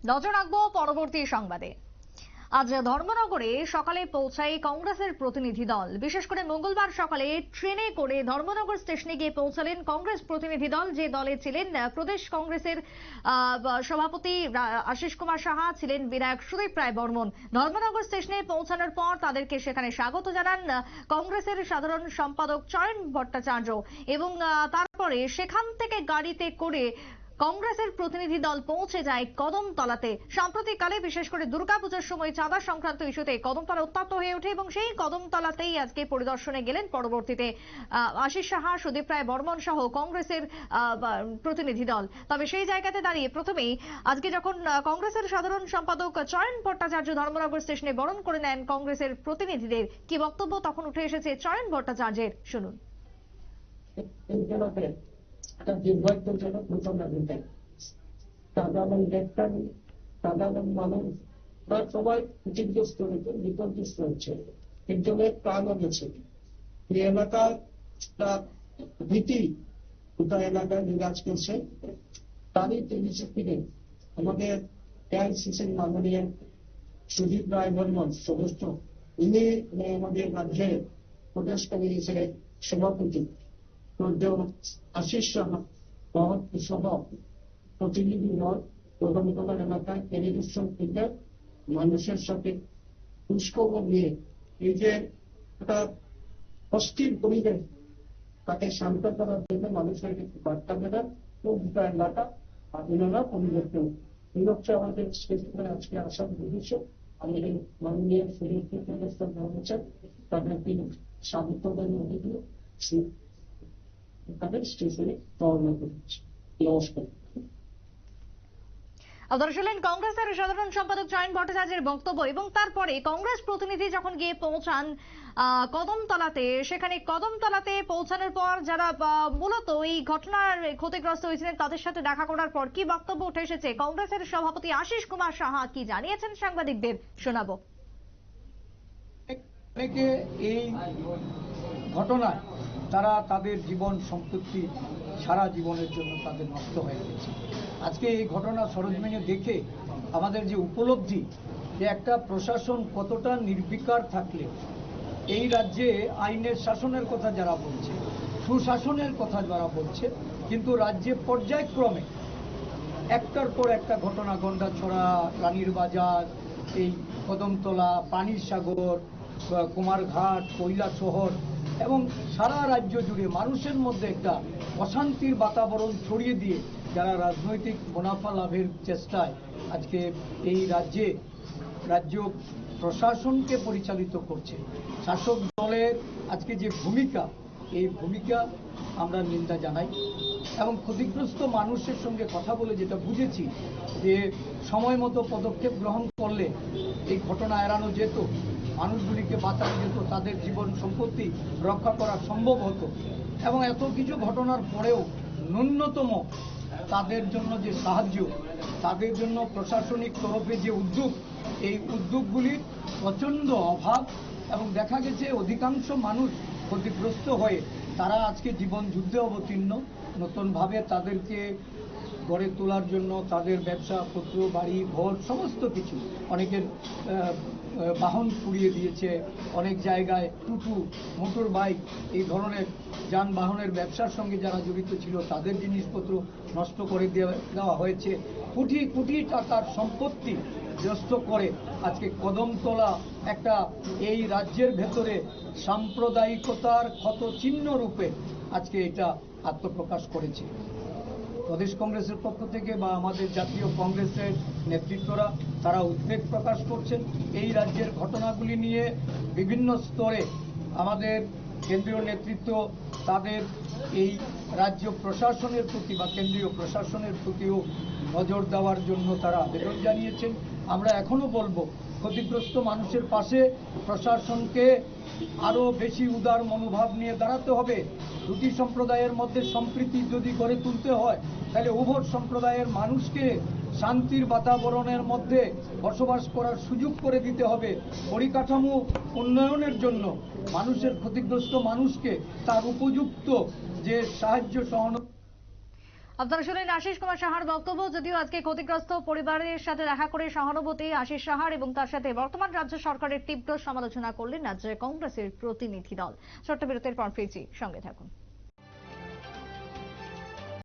নজর রাখবো পরবর্তী সংবাদে। আজ ধর্মনগরে সকালে পৌঁছায় কংগ্রেসের প্রতিনিধি দল। বিশেষ করে মঙ্গলবার সকালে ট্রেনে করে ধর্মনগর স্টেশনে গিয়ে পৌঁছালেন কংগ্রেস প্রতিনিধি দল। যে দলে ছিলেন প্রদেশ কংগ্রেসের সভাপতি আশিস কুমার সাহা, ছিলেন বিধায়ক সুদীপ রায় বর্মন। ধর্মনগর স্টেশনে পৌঁছানোর পর তাদেরকে সেখানে স্বাগত জানান কংগ্রেসের সাধারণ সম্পাদক চয়ন ভট্টাচার্য এবং তারপরে সেখান থেকে গাড়িতে করে কংগ্রেসের প্রতিনিধি দল পৌঁছে যায় কদমতলাতে। সাম্প্রতিককালে বিশেষ করে দুর্গাপূজার সময় চাঁদা সংক্রান্ত ইস্যুতে কদমতলা উত্তপ্ত হয়ে ওঠে এবং সেই কদমতলাতেই আজকে পরিদর্শনে গেলেন পরবর্তীতে আশিস সাহা, সুদীপ রায় বর্মন সহ কংগ্রেসের প্রতিনিধি দল। তবে সেই জায়গাতে দাঁড়িয়ে প্রথমেই আজকে যখন কংগ্রেসের সাধারণ সম্পাদক চয়ন ভট্টাচার্য ধর্মনগর স্টেশনে বরণ করে নেন কংগ্রেসের প্রতিনিধিদের, কি বক্তব্য তখন উঠে এসেছে চয়ন ভট্টাচার্যের, শুনুন। একটা দুর্ভাগ্যজনক ঘটনা ঘটে। সাধারণ মানুষ সবাই ক্ষতিগ্রস্ত হয়েছে, বিপর্যস্ত হচ্ছে, একজনের প্রাণও গেছে। এই এলাকার ভীতি গোটা এলাকায় বিরাজ করছে। তারই পরিপ্রেক্ষিতে আমাদের এআইসিসির মাননীয় সুদীপ রায় বর্মন সদস্য, ইনি আমাদের রাজ্যের প্রদেশ কংগ্রেসের সভাপতি আশিস সাহা সহ প্রতিনিধি দল কদমতলা এলাকায় টেলিভিশন থেকে মানুষের সাথে খোঁজখবর নিয়ে এই যে একটা অস্থির পরিবেশ তাকে শান্ত করার জন্য মানুষের বার্তা দেবেন ও গোটা এলাকা আন্দোলন পরিবর্তন। এই হচ্ছে আমাদের স্টেশনে আজকে আসার উদ্দেশ্য। আমাদের মাননীয় সুদীপ হয়েছেন, তাদের তিনি স্বাগত দিয়ে স্টেশনে রওনা করেছে। নমস্কার। শুনলেন কংগ্রেসের সাধারণ সম্পাদক চয়ন ভট্টাচার্যের বক্তব্য এবং তারপরে কংগ্রেস প্রতিনিধি যখন গিয়ে পৌঁছান কদমতলাতে, সেখানে কদমতলাতে পৌঁছানোর পর যারা মূলত এই ঘটনার ক্ষতিগ্রস্ত হয়েছিলেন তাদের সাথে দেখা করার পর কি বক্তব্য উঠে এসেছে কংগ্রেসের সভাপতি আশিস কুমার সাহা কি জানিয়েছেন সাংবাদিকদের, শোনাবো। অনেকে এই ঘটনায় তারা তাদের জীবন সম্পত্তি সারা জীবনের জন্য তাদের নষ্ট হয়ে গেছে। আজকে এই ঘটনা সরজমিনে দেখে আমাদের যে উপলব্ধি যে একটা প্রশাসন কতটা নির্বিকার থাকলে এই রাজ্যে আইনের শাসনের কথা যারা বলছে, সুশাসনের কথা যারা বলছে, কিন্তু রাজ্যে পর্যায়ক্রমে একটার পর একটা ঘটনা, গন্ডাছড়া, রানীর বাজার, এই কদমতলা, পানির সাগর, কুমারঘাট, কৈলাসহর এবং সারা রাজ্য জুড়ে মানুষের মধ্যে একটা অশান্তির বাতাবরণ ছড়িয়ে দিয়ে যারা রাজনৈতিক মুনাফা লাভের চেষ্টায় আজকে এই রাজ্য প্রশাসনকে পরিচালিত করছে, শাসক দলের আজকে যে ভূমিকা, এই ভূমিকা আমরা নিন্দা জানাই এবং ক্ষতিগ্রস্ত মানুষের সঙ্গে কথা বলে যেটা বুঝেছি যে সময় মতো পদক্ষেপ গ্রহণ করলে এই ঘটনা এড়ানো যেত, মানুষগুলিকে বাঁচানো যেত, তাদের জীবন সম্পত্তি রক্ষা করা সম্ভব হতো এবং এত কিছু ঘটনার পরেও ন্যূনতম তাদের জন্য যে সাহায্য, তাদের জন্য প্রশাসনিক তরফে যে উদ্যোগ, এই উদ্যোগগুলির প্রচণ্ড অভাব এবং দেখা গেছে অধিকাংশ মানুষ ক্ষতিগ্রস্ত হয়ে তারা আজকে জীবন যুদ্ধে অবতীর্ণ। নতুনভাবে তাদেরকে গড়ে তোলার জন্য তাদের ব্যবসাপত্র, বাড়ি ঘর সমস্ত কিছু, অনেকের বাহন পুড়িয়ে দিয়েছে, অনেক জায়গায় টুটু, মোটর বাইক, এই ধরনের যানবাহনের ব্যবসার সঙ্গে যারা জড়িত ছিল তাদের জিনিসপত্র নষ্ট করে দেওয়া হয়েছে। কোটি কোটি টাকার সম্পত্তি নষ্ট করে আজকে কদমতলা একটা এই রাজ্যের ভেতরে সাম্প্রদায়িকতার ক্ষতচিহ্ন রূপে আজকে এটা আত্মপ্রকাশ করেছে। প্রদেশ কংগ্রেসের পক্ষ থেকে বা আমাদের জাতীয় কংগ্রেসের নেতৃত্বরা তারা উদ্বেগ প্রকাশ করছেন এই রাজ্যের ঘটনাগুলি নিয়ে। বিভিন্ন স্তরে আমাদের কেন্দ্রীয় নেতৃত্ব তাদের এই রাজ্য প্রশাসনের প্রতি বা কেন্দ্রীয় প্রশাসনের প্রতিও নজর দেওয়ার জন্য তারা আবেদন জানিয়েছেন। আমরা এখনো বলবো ক্ষতিগ্রস্ত মানুষের পাশে প্রশাসনকে আরও বেশি উদার মনোভাব নিয়ে দাঁড়াতে হবে। দুটি সম্প্রদায়ের মধ্যে সম্প্রীতি যদি গড়ে তুলতে হয় তাহলে উভয় সম্প্রদায়ের মানুষকে শান্তির বাতাবরণের মধ্যে বসবাস করার সুযোগ করে দিতে হবে। পরিকাঠামো উন্নয়নের জন্য মানুষের ক্ষতিগ্রস্ত মানুষকে তার উপযুক্ত যে সাহায্য সহানুভূতি আপনারা শুনলেন আশিস কুমার সাহার বক্তব্য। যদিও আজকে ক্ষতিগ্রস্ত পরিবারের সাথে দেখা করে সহানুভূতি আশিস সাহার এবং তার সাথে বর্তমান রাজ্য সরকারের তীব্র সমালোচনা করলেন রাজ্যের কংগ্রেসের প্রতিনিধি দল। ছোট্ট বিরতির পর ফিরছি, সঙ্গে থাকুন।